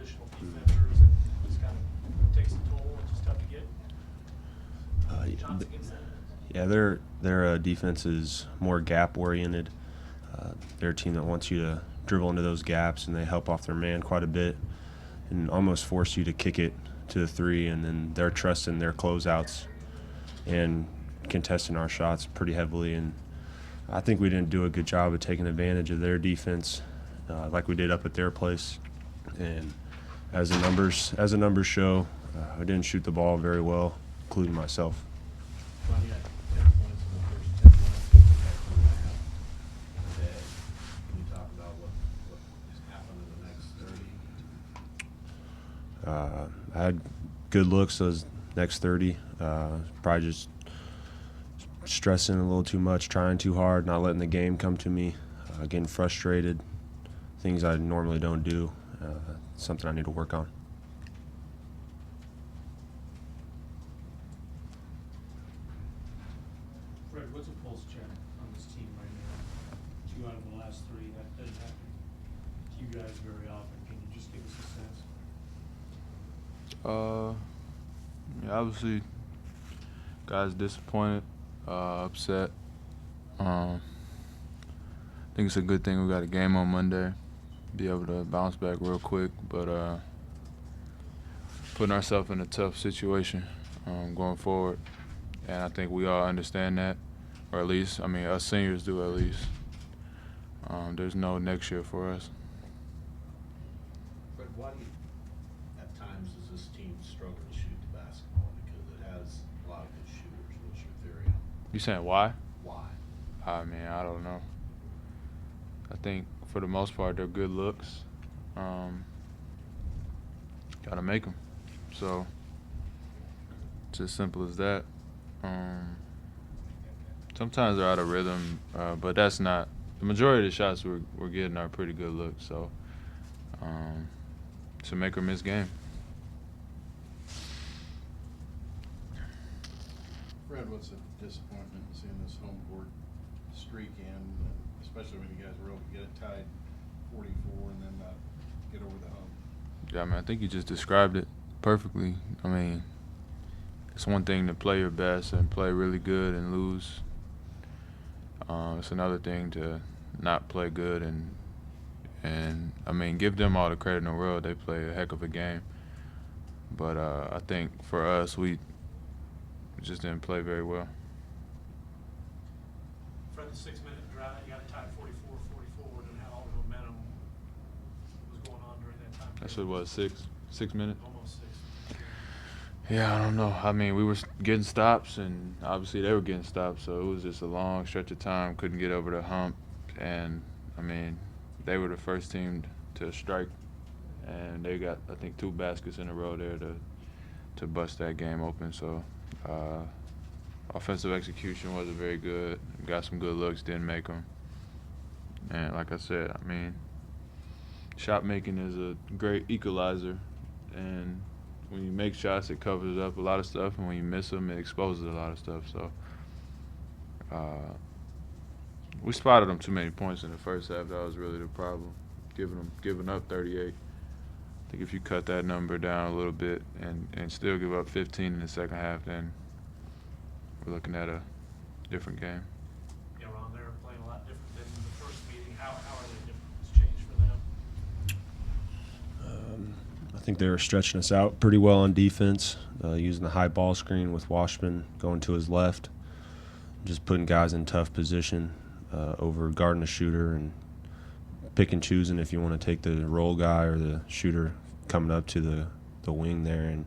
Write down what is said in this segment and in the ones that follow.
positional defenders, and it's kind of takes a toll. It's just tough to get shots against them. Yeah, their defense is more gap oriented. They're a team that wants you to dribble into those gaps, and they help off their man quite a bit and almost force you to kick it to the three, and then they're trusting their closeouts and contesting our shots pretty heavily. And I think we didn't do a good job of taking advantage of their defense like we did up at their place. And as the numbers show, I didn't shoot the ball very well, including myself. Ron, you had 10 points in the first 10 minutes. You got 2.5 today. Can you talk about what has happened in the next 30? I had good looks those next 30. Probably just stressing a little too much, trying too hard, not letting the game come to me, getting frustrated, things I normally don't do. Something I need to work on. Fred, what's a pulse check on this team right now? 2 out of the last 3. That doesn't happen to you guys very often. Can you just give us a sense? Yeah, obviously, guys disappointed, upset. I think it's a good thing we got a game on Monday. Be able to bounce back real quick, but putting ourselves in a tough situation going forward. And I think we all understand that, or at least, I mean, us seniors do at least. There's no next year for us. Fred, why do you, at times, does this team struggle to shoot the basketball? Because it has a lot of good shooters. What's your theory on You saying why? why? I mean, I don't know. I think for the most part they're good looks. Gotta make them. So it's as simple as that. Sometimes they're out of rhythm, but that's not the majority of the shots we're getting are pretty good looks. So it's a make or miss game. Fred, what's a disappointment in seeing this home court streak end, especially when you guys were able to get it tied 44 and then get over the hump? Yeah, I mean, I think you just described it perfectly. I mean, it's one thing to play your best and play really good and lose. It's another thing to not play good and I mean, give them all the credit in the world. They play a heck of a game. But I think for us, we just didn't play very well. Fred, the 6-minute drive, you got it tied 44-44, and how all the momentum was going on during that time. That's what it was, 6 minutes? Almost 6. Yeah, I don't know. I mean, we were getting stops, and obviously they were getting stops, so it was just a long stretch of time. Couldn't get over the hump, and I mean, they were the first team to strike, and they got, I think, 2 baskets in a row there to bust that game open. So offensive execution wasn't very good. Got some good looks, didn't make them. And like I said, I mean, shot making is a great equalizer, and when you make shots, it covers up a lot of stuff, and when you miss them, it exposes a lot of stuff. So we spotted them too many points in the first half. That was really the problem, giving up 38. I think if you cut that number down a little bit and still give up 15 in the second half, then we're looking at a different game. Yeah, Ron, they're playing a lot different than the first meeting. How are they different? What's changed for them? I think they were stretching us out pretty well on defense, using the high ball screen with Washburn going to his left, just putting guys in tough position over guarding a shooter and pick and choosing if you want to take the roll guy or the shooter coming up to the wing there. And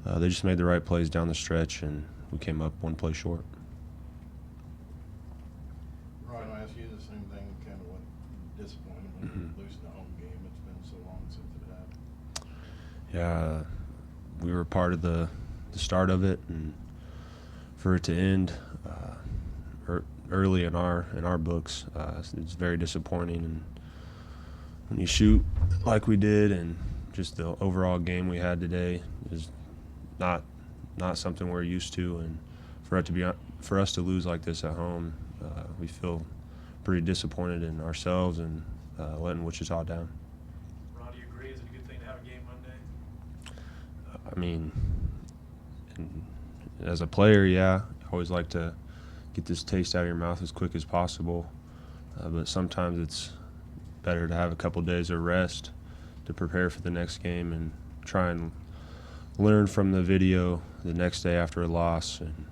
they just made the right plays down the stretch, and we came up 1 play short. Ryan, I'll ask you the same thing, kind of what disappointed when you losing the home game. It's been so long since it happened. Yeah, we were part of the start of it, and for it to end early in our books, it's very disappointing. And when you shoot like we did, and just the overall game we had today is not something we're used to, and for us to lose like this at home, we feel pretty disappointed in ourselves and letting Wichita down. Ron, do you agree? Is it a good thing to have a game I mean, and as a player, yeah, I always like to get this taste out of your mouth as quick as possible. But sometimes it's better to have a couple days of rest to prepare for the next game and try and learn from the video the next day after a loss and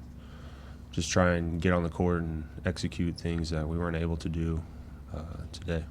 just try and get on the court and execute things that we weren't able to do today.